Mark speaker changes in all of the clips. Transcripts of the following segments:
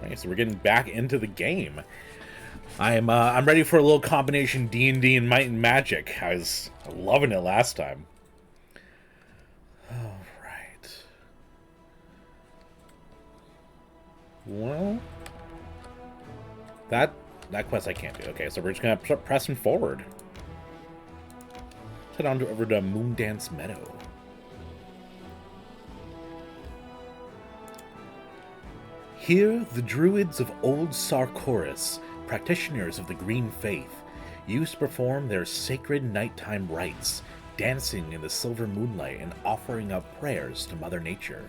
Speaker 1: Right, so we're getting back into the game. I'm ready for a little combination D&D and Might and Magic. I was loving it last time. All right. Well, that quest I can't do. Okay, so we're just gonna start pressing forward. Head on over to Moondance Meadow. Here, the druids of Old Sarkoris, practitioners of the Green Faith, used to perform their sacred nighttime rites, dancing in the silver moonlight and offering up prayers to Mother Nature.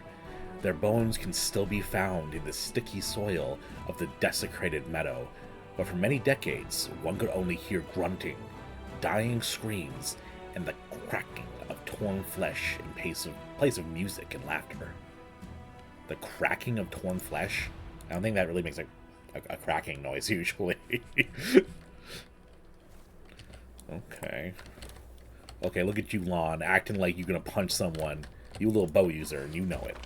Speaker 1: Their bones can still be found in the sticky soil of the desecrated meadow, but for many decades, one could only hear grunting, dying screams, and the cracking of torn flesh in place of music and laughter. The cracking of torn flesh? I don't think that really makes a cracking noise, usually. Okay. Okay, look at you, Lon, acting like you're gonna punch someone. You little bow user, and you know it.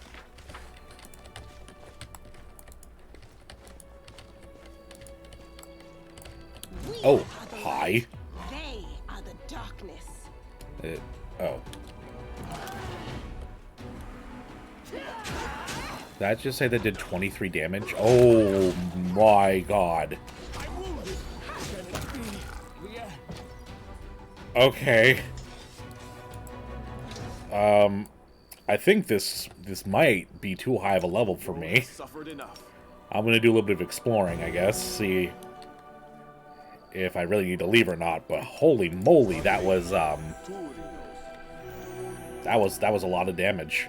Speaker 1: Oh, hi.
Speaker 2: They are the darkness.
Speaker 1: Oh. Did that just say that did 23 damage? Oh my god. Okay. I think this might be too high of a level for me. I'm gonna do a little bit of exploring, I guess. See if I really need to leave or not. But holy moly, that was a lot of damage.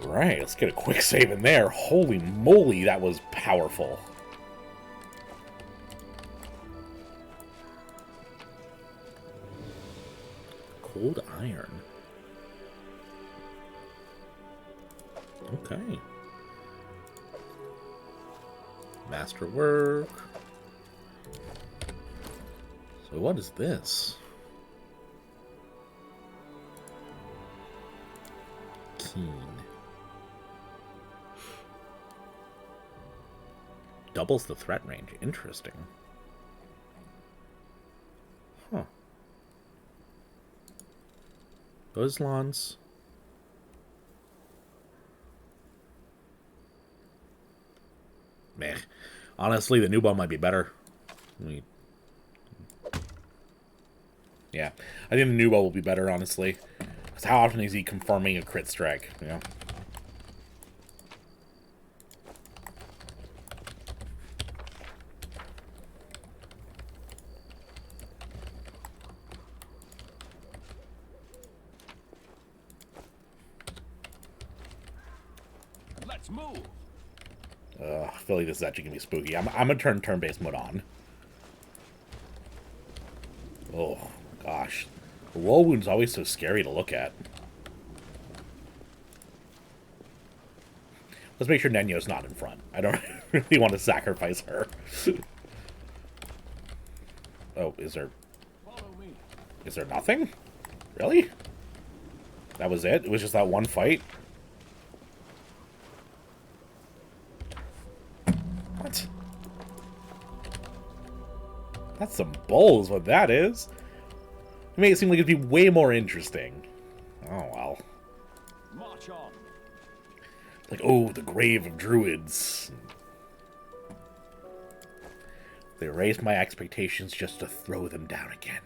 Speaker 1: Right, let's get a quick save in there. Holy moly, that was powerful. Cold iron. Okay. Masterwork. So what is this? Keen. Doubles the threat range. Interesting. Huh. Those lawns. Meh. Honestly, the new ball might be better. Yeah. I think the new ball will be better, honestly. Because how often is he confirming a crit strike, you know?
Speaker 3: Let's move.
Speaker 1: I feel like this is actually gonna be spooky. I'm gonna turn turn-based mode on. Oh gosh, the wall wound's always so scary to look at. Let's make sure Nenyo's not in front. I don't really want to sacrifice her. Oh, is there nothing? Really? That was it? It was just that one fight? What? That's some bull is what that is. It made it seem like it'd be way more interesting. Oh, well.
Speaker 3: March on.
Speaker 1: Like, oh, the grave of druids. They raised my expectations just to throw them down again.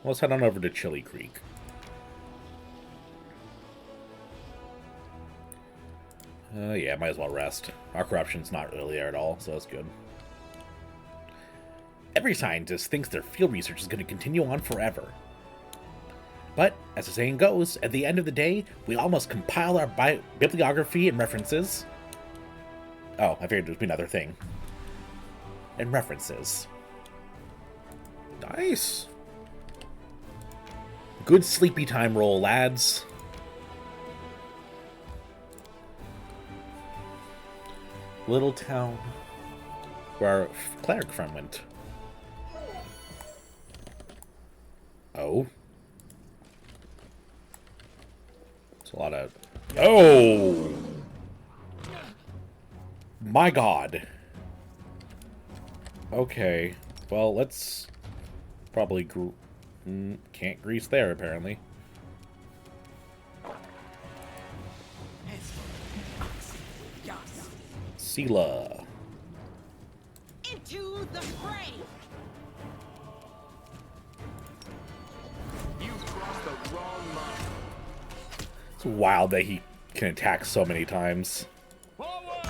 Speaker 1: Well, let's head on over to Chili Creek. Yeah, might as well rest. Our corruption's not really there at all, so that's good. Every scientist thinks their field research is going to continue on forever. But, as the saying goes, at the end of the day, we all must compile our bibliography and references. Oh, I figured there'd be another thing. And references. Nice! Good sleepy time roll, lads. Little town where our cleric friend went. Oh. It's a lot of... Oh! My god. Okay. Well, let's probably... Can't grease there, apparently. Sela.
Speaker 2: Into the fray.
Speaker 3: You crossed the wrong line.
Speaker 1: It's wild that he can attack so many times.
Speaker 3: Forward!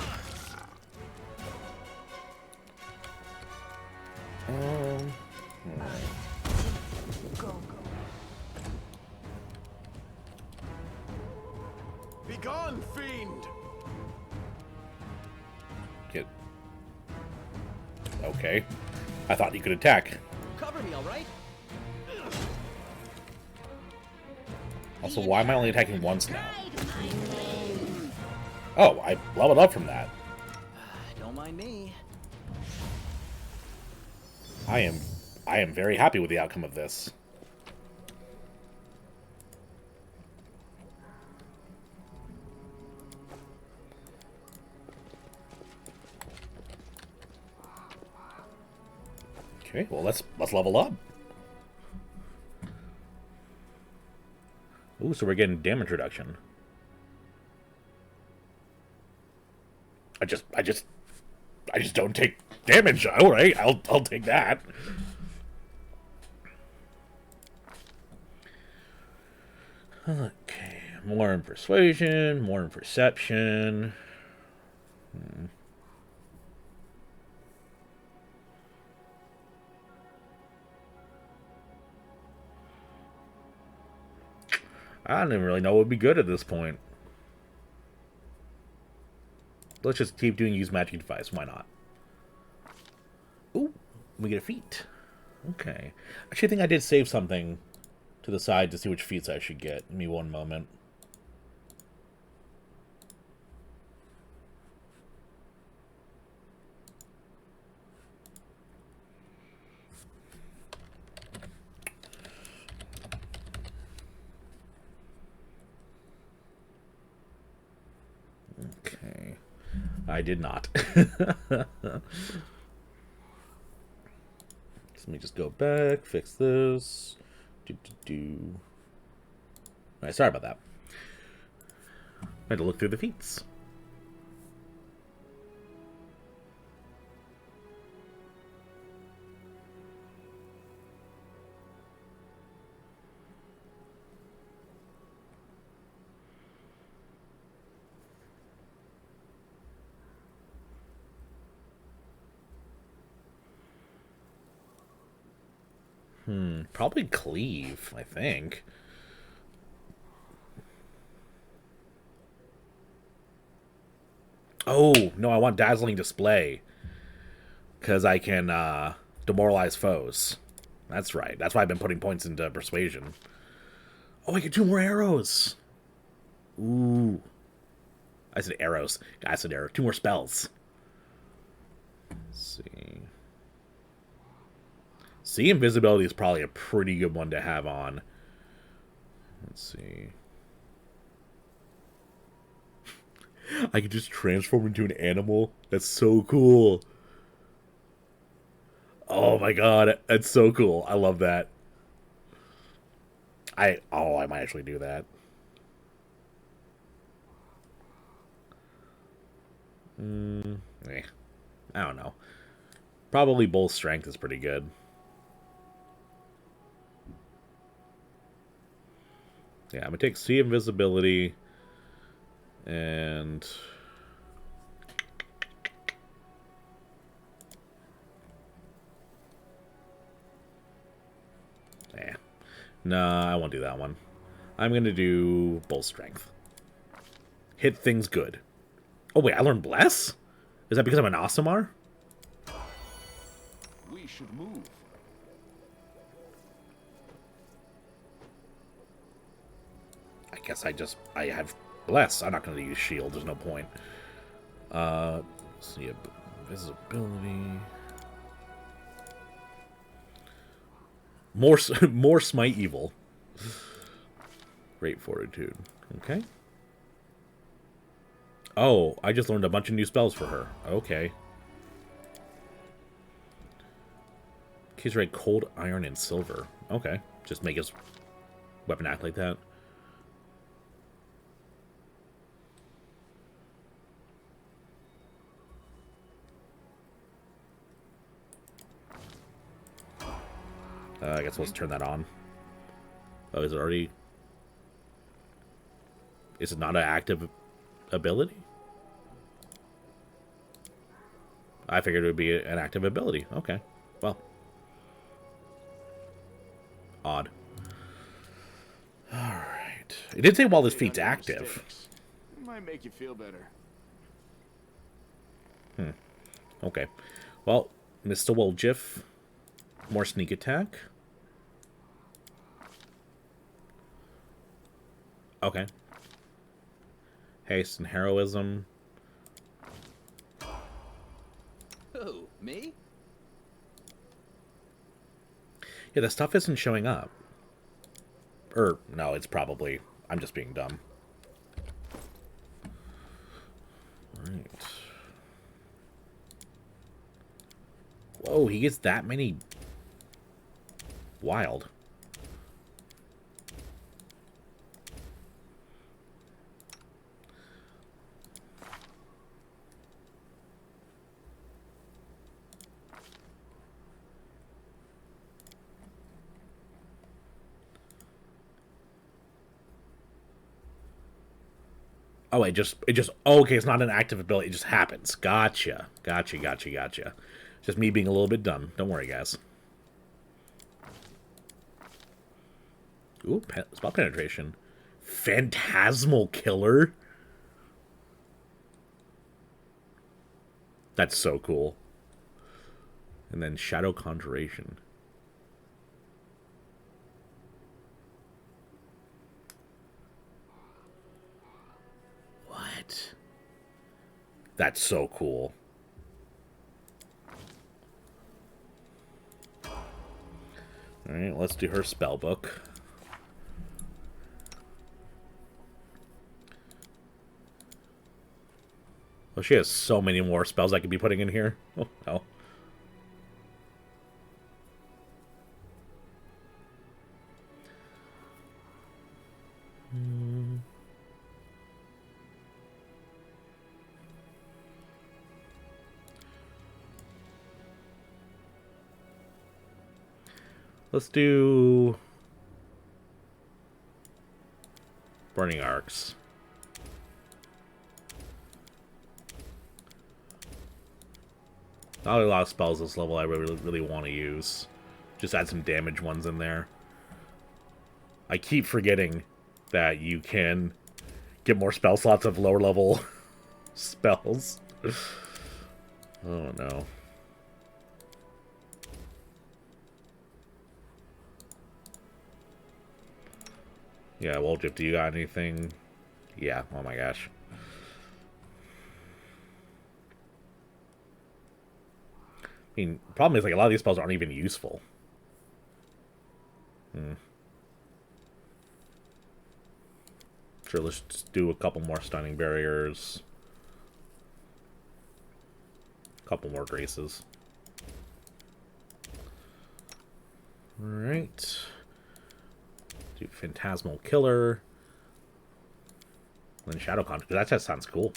Speaker 3: Be gone, fiend!
Speaker 1: Get... Okay. I thought he could attack.
Speaker 4: Cover me, all right?
Speaker 1: Also, why am I only attacking once now? Oh, I leveled up from that.
Speaker 4: Don't mind me.
Speaker 1: I am very happy with the outcome of this. Okay, well let's level up. Ooh, so we're getting damage reduction. I just don't take damage. All right, I'll take that. Okay, more in persuasion, more in perception. I don't even really know what would be good at this point. Let's just keep doing use magic device. Why not? Ooh, we get a feat. Okay. Actually, I think I did save something to the side to see which feats I should get. Give me one moment. Okay. I did not. Let me just go back, fix this. Alright, sorry about that. I had to look through the feats. Probably cleave, I think. Oh, no, I want dazzling display. Because I can demoralize foes. That's right. That's why I've been putting points into persuasion. Oh, I get 2 more arrows. Ooh. I said arrows. I said arrow. 2 more spells. Let's see. See, invisibility is probably a pretty good one to have on. Let's see. I could just transform into an animal. That's so cool. Oh my god, that's so cool. I love that. I might actually do that. I don't know. Probably bull strength is pretty good. Yeah, I'm gonna take see invisibility and nah, I won't do that one. I'm gonna do bull strength. Hit things good. Oh wait, I learned bless? Is that because I'm an Aasimar?
Speaker 3: We should move.
Speaker 1: I guess I have bless. I'm not going to use shield. There's no point. Let's see, visibility. More smite evil. Great fortitude. Okay. Oh, I just learned a bunch of new spells for her. Okay. Keys rate cold, iron, and silver. Okay. Just make his weapon act like that. I guess let's turn that on. Oh, is it already... Is it not an active ability? I figured it would be an active ability. Okay. Well. Odd. Alright. It did say while this feat's active.
Speaker 3: Might make you feel better.
Speaker 1: Okay. Well, Mr. Woljif. More sneak attack. Okay. Haste and heroism.
Speaker 4: Who, me?
Speaker 1: Yeah, the stuff isn't showing up. No, it's probably... I'm just being dumb. Right. Whoa, he gets that many... Wild. Oh, oh, okay, it's not an active ability, it just happens. Gotcha. Just me being a little bit dumb. Don't worry, guys. Ooh, spell penetration. Phantasmal killer. That's so cool. And then shadow conjuration. What? That's so cool. Alright, let's do her spell book. Oh, she has so many more spells I could be putting in here. Oh, no. Let's do... Burning Arcs. Not a lot of spells this level I really want to use. Just add some damage ones in there. I keep forgetting that you can get more spell slots of lower level spells. Oh no. Yeah, Woljif, do you got anything? Yeah, oh my gosh. I mean, the problem is, like, a lot of these spells aren't even useful. Sure, let's just do a couple more stunning barriers. A couple more graces. Alright. Do Phantasmal Killer. And then Shadow Conjure. That just sounds cool.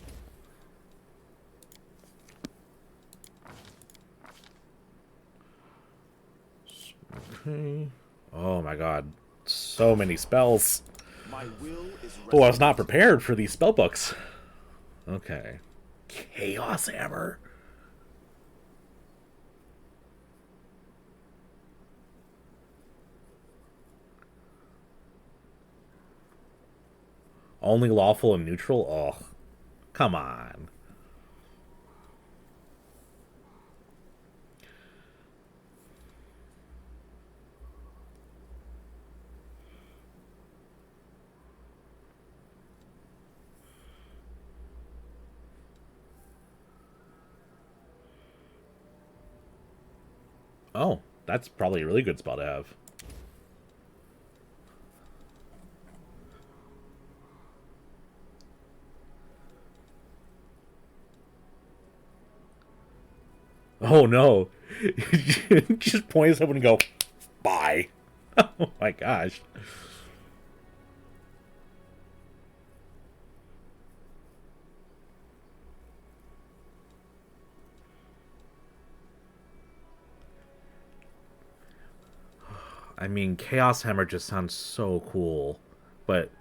Speaker 1: Okay. Oh my god. So many spells.
Speaker 3: My will is
Speaker 1: Oh, I was not prepared for these spell books. Okay. Chaos Hammer. Only lawful and neutral? Oh, come on. Oh, that's probably a really good spell to have. Oh no. Just point at someone and go, bye. Oh my gosh. I mean, Chaos Hammer just sounds so cool, but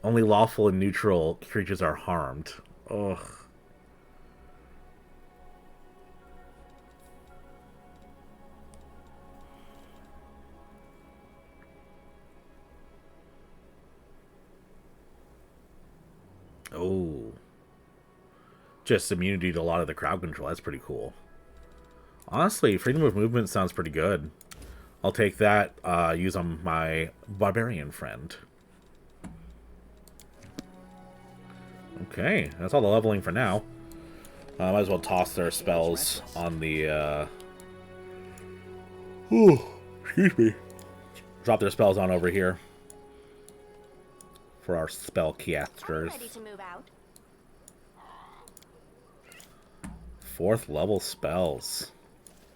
Speaker 1: only lawful and neutral creatures are harmed. Ugh. Oh. Just immunity to a lot of the crowd control. That's pretty cool. Honestly, freedom of movement sounds pretty good. I'll take that, use on my barbarian friend. Okay, that's all the leveling for now. Might as well toss their spells on the, Ooh, excuse me. Drop their spells on over here. For our spell casters.
Speaker 2: I'm ready to move out.
Speaker 1: 4th level spells.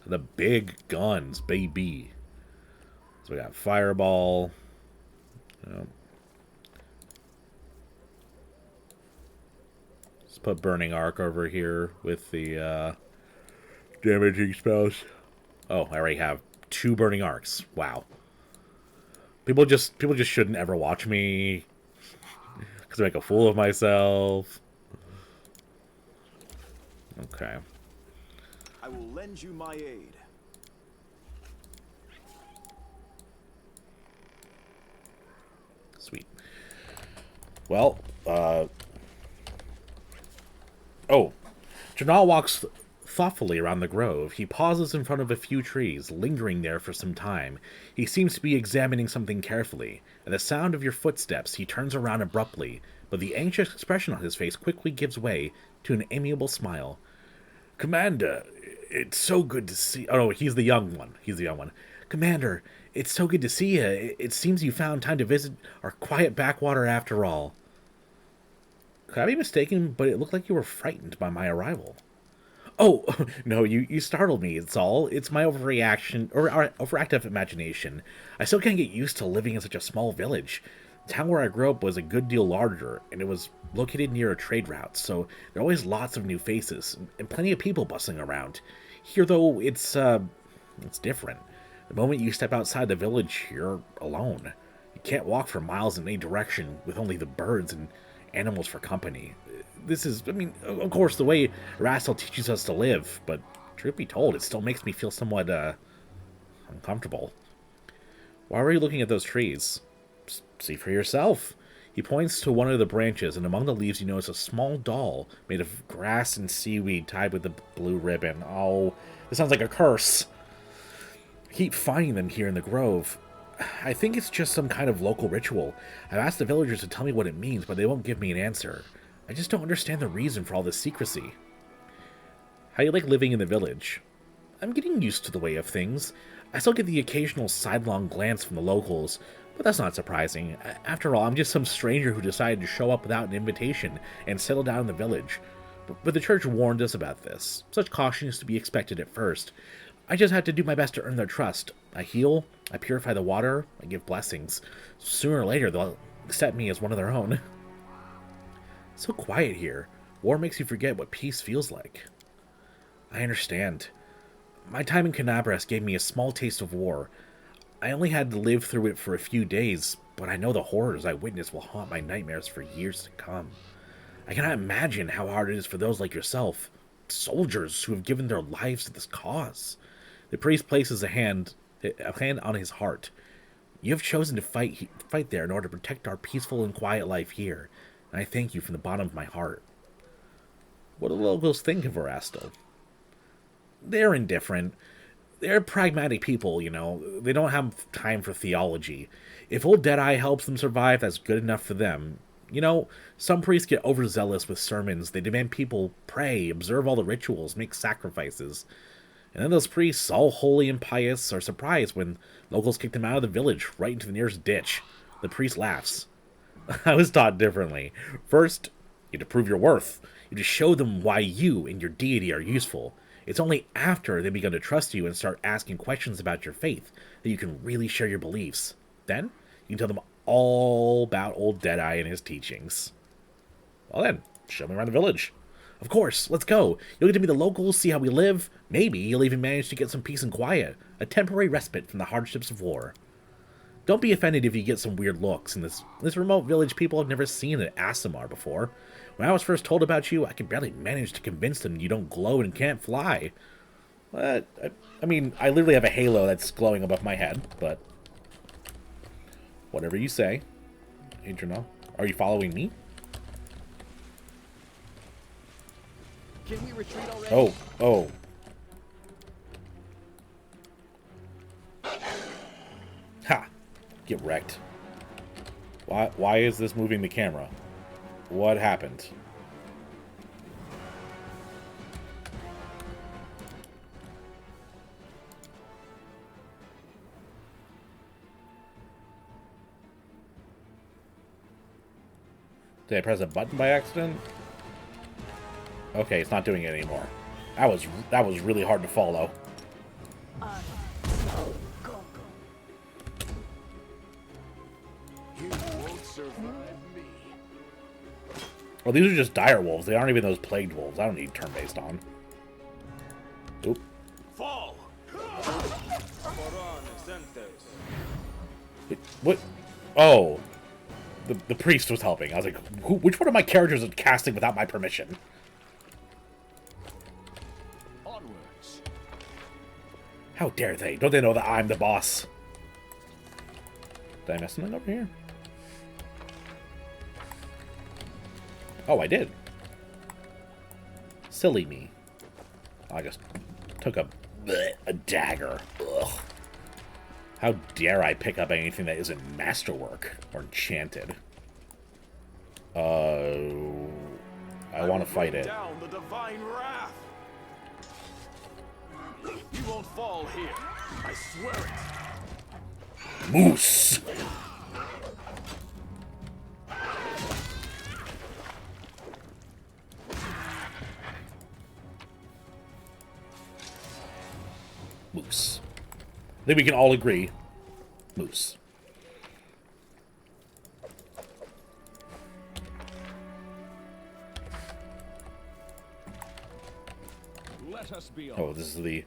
Speaker 1: The big guns, baby. So we got Fireball. Let's put Burning Arc over here with the damaging spells. Oh, I already have 2 Burning Arcs. Wow. People just shouldn't ever watch me because I make a fool of myself. Okay.
Speaker 3: I will lend you my aid.
Speaker 1: Sweet. Well, oh. Janal walks thoughtfully around the grove. He pauses in front of a few trees, lingering there for some time. He seems to be examining something carefully. At the sound of your footsteps, he turns around abruptly, but the anxious expression on his face quickly gives way to an amiable smile. Commander, it's so good to see... Oh, no, he's the young one. He's the young one. Commander, it's so good to see you. It seems you found time to visit our quiet backwater after all. Could I be mistaken, but it looked like you were frightened by my arrival. Oh, no, you startled me, it's all. It's my overreaction, or overactive imagination. I still can't get used to living in such a small village. The town where I grew up was a good deal larger, and it was located near a trade route, so there are always lots of new faces, and plenty of people bustling around. Here, though, it's different. The moment you step outside the village, you're alone. You can't walk for miles in any direction with only the birds and animals for company. This is, I mean, of course, the way Rastal teaches us to live, but truth be told, it still makes me feel somewhat, uncomfortable. Why were you looking at those trees? See for yourself. He points to one of the branches, and among the leaves you notice a small doll made of grass and seaweed tied with a blue ribbon. Oh, this sounds like a curse. I keep finding them here in the grove. I think it's just some kind of local ritual. I've asked the villagers to tell me what it means, but they won't give me an answer. I just don't understand the reason for all this secrecy. How do you like living in the village? I'm getting used to the way of things. I still get the occasional sidelong glance from the locals, but that's not surprising. After all, I'm just some stranger who decided to show up without an invitation and settle down in the village. But the church warned us about this. Such caution is to be expected at first. I just had to do my best to earn their trust. I heal, I purify the water, I give blessings. Sooner or later, they'll accept me as one of their own. So quiet here. War makes you forget what peace feels like. I understand. My time in Canabras gave me a small taste of war. I only had to live through it for a few days, but I know the horrors I witnessed will haunt my nightmares for years to come. I cannot imagine how hard it is for those like yourself, soldiers who have given their lives to this cause. The priest places a hand on his heart. You have chosen to fight there in order to protect our peaceful and quiet life here, and I thank you from the bottom of my heart. What do the locals think of Erastil? They're indifferent. They're pragmatic people, you know. They don't have time for theology. If old Deadeye helps them survive, that's good enough for them. You know, some priests get overzealous with sermons. They demand people pray, observe all the rituals, make sacrifices. And then those priests, all holy and pious, are surprised when locals kick them out of the village right into the nearest ditch. The priest laughs. I was taught differently. First, you have to prove your worth. You have to show them why you and your deity are useful. It's only after they begin to trust you and start asking questions about your faith that you can really share your beliefs. Then, you can tell them all about old Deadeye and his teachings. Well then, show me around the village. Of course, let's go. You'll get to meet the locals, see how we live. Maybe you'll even manage to get some peace and quiet. A temporary respite from the hardships of war. Don't be offended if you get some weird looks. In this remote village, people have never seen an Aasimar before. When I was first told about you, I could barely manage to convince them you don't glow and can't fly. But, I mean, I literally have a halo that's glowing above my head, but... whatever you say. Hydra, are you following me?
Speaker 4: Can we retreat already?
Speaker 1: Oh. Ha! Get wrecked. Why is this moving the camera? What happened? Did I press a button by accident? Okay, it's not doing it anymore. That was really hard to follow. Well, these are just dire wolves. They aren't even those plagued wolves. I don't need turn-based on. Oop.
Speaker 3: Fall.
Speaker 1: Wait, what? Oh. The priest was helping. I was like, which one of my characters is casting without my permission?
Speaker 3: Onwards.
Speaker 1: How dare they? Don't they know that I'm the boss? Did I miss something over here? Oh, I did. Silly me. I just took a dagger. Ugh. How dare I pick up anything that isn't masterwork or enchanted? I want to fight it.
Speaker 3: Down the divine wrath. You won't fall here. I swear it.
Speaker 1: Moose! Moose. I think we can all agree. Moose.
Speaker 3: Let us be
Speaker 1: Oh, this is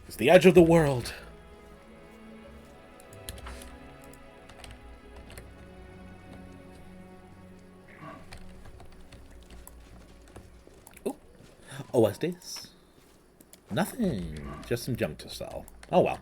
Speaker 1: it's the edge of the world. Oh, what's this? Nothing. Just some junk to sell. Oh well.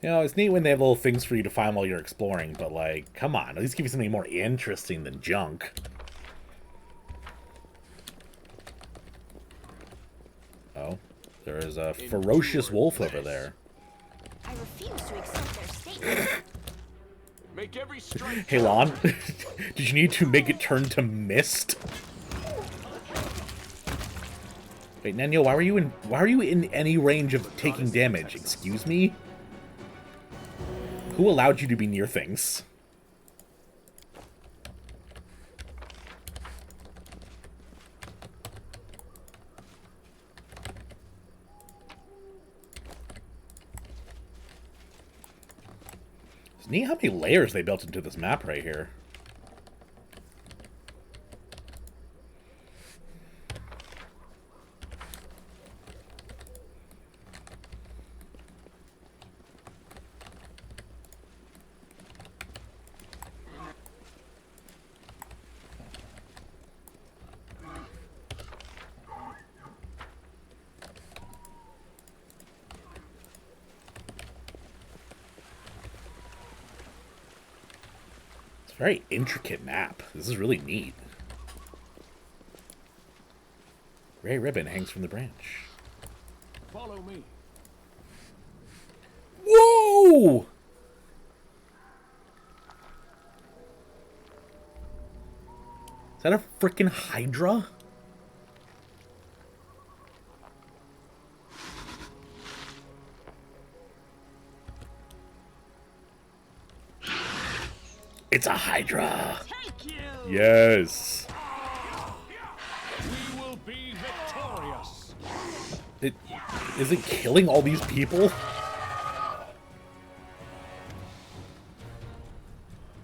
Speaker 1: You know, it's neat when they have little things for you to find while you're exploring, but, like, come on. At least give you something more interesting than junk. Oh, there is a ferocious wolf over there.
Speaker 2: I refuse to accept their statement.
Speaker 3: Make every strike.
Speaker 1: Hey, Lon, did you need to make it turn to mist? Wait, Nanyo, why are you in any range of taking damage? Excuse me? Who allowed you to be near things? It's neat how many layers they built into this map right here. Very intricate map. This is really neat. Gray ribbon hangs from the branch.
Speaker 3: Follow me.
Speaker 1: Whoa! that a freaking Hydra? It's a Hydra.
Speaker 3: Take you!
Speaker 1: Yes.
Speaker 3: We will be victorious.
Speaker 1: Is it killing all these people?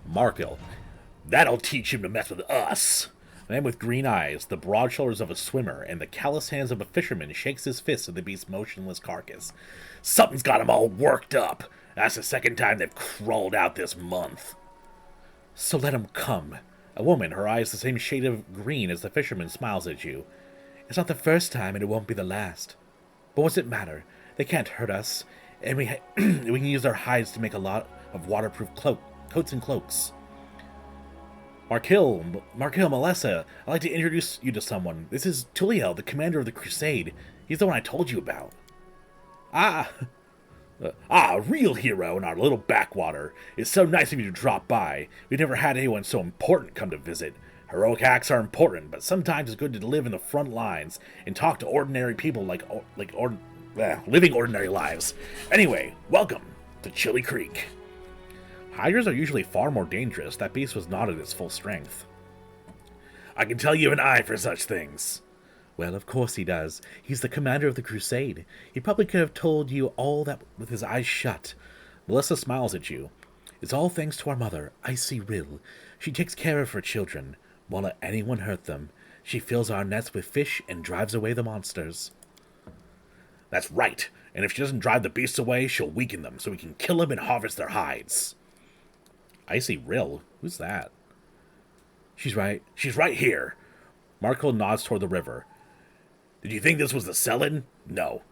Speaker 1: Markel. That'll teach him to mess with us. A man with green eyes, the broad shoulders of a swimmer, and the callous hands of a fisherman shakes his fist at the beast's motionless carcass. Something's got him all worked up. That's the second time they've crawled out this month. So let him come. A woman, her eyes the same shade of green as the fisherman, smiles at you. It's not the first time, and it won't be the last. But what's it matter? They can't hurt us, and we can use their hides to make a lot of waterproof coats and cloaks. Markel, Melissa, I'd like to introduce you to someone. This is Tulliel, the commander of the Crusade. He's the one I told you about. A real hero in our little backwater. It's so nice of you to drop by. We've never had anyone so important come to visit. Heroic acts are important, but sometimes it's good to live in the front lines and talk to ordinary people living ordinary lives. Anyway, welcome to Chili Creek. Hydras are usually far more dangerous. That beast was not at its full strength. I can tell you have an eye for such things. Well, of course he does. He's the commander of the Crusade. He probably could have told you all that with his eyes shut. Melissa smiles at you. It's all thanks to our mother, Icy Rill. She takes care of her children. Won't let anyone hurt them. She fills our nets with fish and drives away the monsters. That's right. And if she doesn't drive the beasts away, she'll weaken them so we can kill them and harvest their hides. Icy Rill? Who's that? She's right. She's right here. Marco nods toward the river. Did you think this was the Selin? No.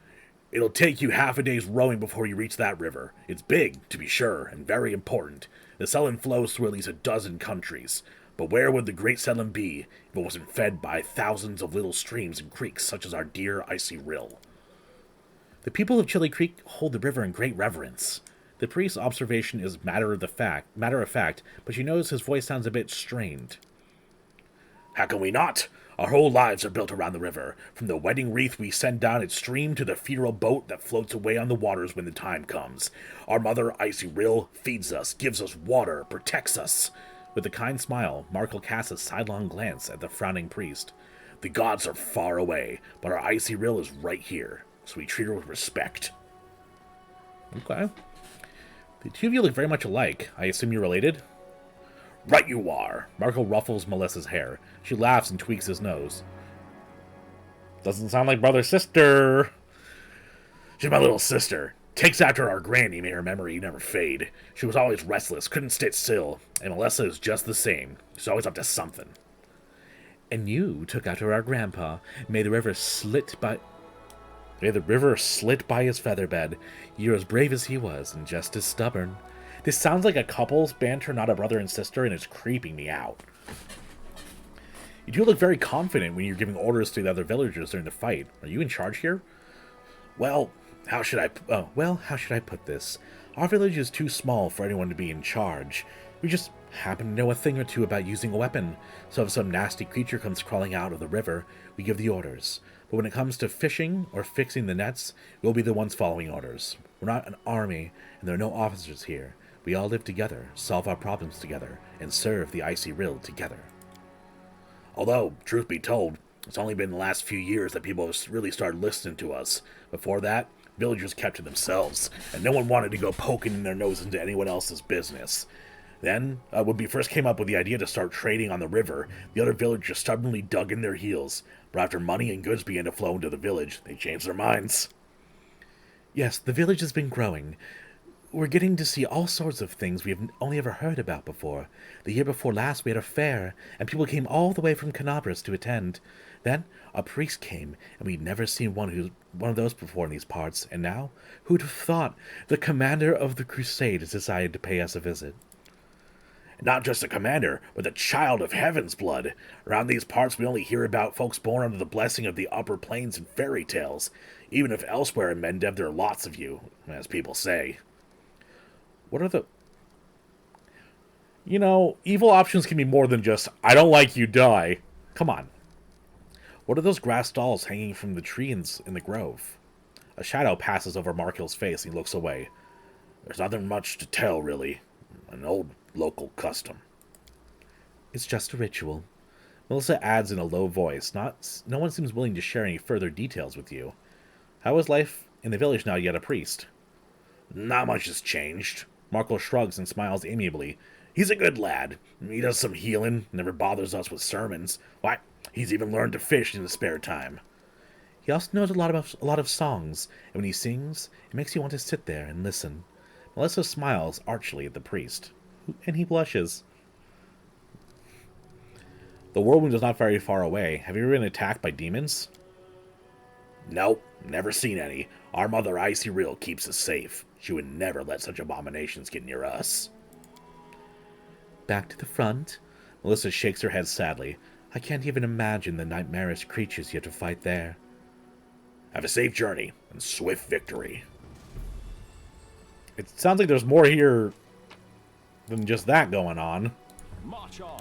Speaker 1: It'll take you half a day's rowing before you reach that river. It's big, to be sure, and very important. The Selin flows through at least a dozen countries. But where would the great Selin be if it wasn't fed by thousands of little streams and creeks such as our dear Icy Rill? The people of Chili Creek hold the river in great reverence. The priest's observation is matter of fact, but you notice his voice sounds a bit strained. How can we not? Our whole lives are built around the river, from the wedding wreath we send down its stream to the funeral boat that floats away on the waters when the time comes. Our mother, Icy Rill, feeds us, gives us water, protects us. With a kind smile, Markel casts a sidelong glance at the frowning priest. The gods are far away, but our Icy Rill is right here, so we treat her with respect. Okay. The two of you look very much alike. I assume you're related? Right you are. Marco ruffles Melissa's hair. She laughs and tweaks his nose. Doesn't sound like brother-sister. She's my little sister. Takes after our granny, may her memory never fade. She was always restless, couldn't sit still. And Melissa is just the same. She's always up to something. And you took after our grandpa. May the river slit by his featherbed. You're as brave as he was, and just as stubborn. This sounds like a couple's banter, not a brother and sister, and it's creeping me out. You do look very confident when you're giving orders to the other villagers during the fight. Are you in charge here? Well, how should I put this? Our village is too small for anyone to be in charge. We just happen to know a thing or two about using a weapon, so if some nasty creature comes crawling out of the river, we give the orders. But when it comes to fishing or fixing the nets, we'll be the ones following orders. We're not an army, and there are no officers here. We all live together, solve our problems together, and serve the Icy Rill together. Although, truth be told, it's only been the last few years that people have really started listening to us. Before that, villagers kept to themselves, and no one wanted to go poking their nose into anyone else's business. Then, when we first came up with the idea to start trading on the river, the other villagers stubbornly dug in their heels. But after money and goods began to flow into the village, they changed their minds. Yes, the village has been growing. We're getting to see all sorts of things we have only ever heard about before. The year before last we had a fair, and people came all the way from Canabras to attend. Then a priest came, and we'd never seen one of those before in these parts, and now, who'd have thought, the commander of the Crusade has decided to pay us a visit. Not just a commander, but the child of heaven's blood. Around these parts we only hear about folks born under the blessing of the upper planes and fairy tales. Even if elsewhere in Mendev there are lots of you, as people say. What are the... You know, evil options can be more than just, I don't like you, die. Come on. What are those grass dolls hanging from the trees in the grove? A shadow passes over Markill's face and he looks away. There's nothing much to tell, really. An old local custom. It's just a ritual. Melissa adds in a low voice. No one seems willing to share any further details with you. How is life in the village now you got a priest? Not much has changed. Markle shrugs and smiles amiably. He's a good lad. He does some healing, never bothers us with sermons. Why, he's even learned to fish in his spare time. He also knows a lot of songs, and when he sings, it makes you want to sit there and listen. Melissa smiles archly at the priest, and he blushes. The whirlwind is not very far away. Have you ever been attacked by demons? Nope, never seen any. Our Mother Icy Real keeps us safe. She would never let such abominations get near us. Back to the front. Melissa shakes her head sadly. I can't even imagine the nightmarish creatures you have to fight there. Have a safe journey and swift victory. It sounds like there's more here than just that going on.
Speaker 3: March on.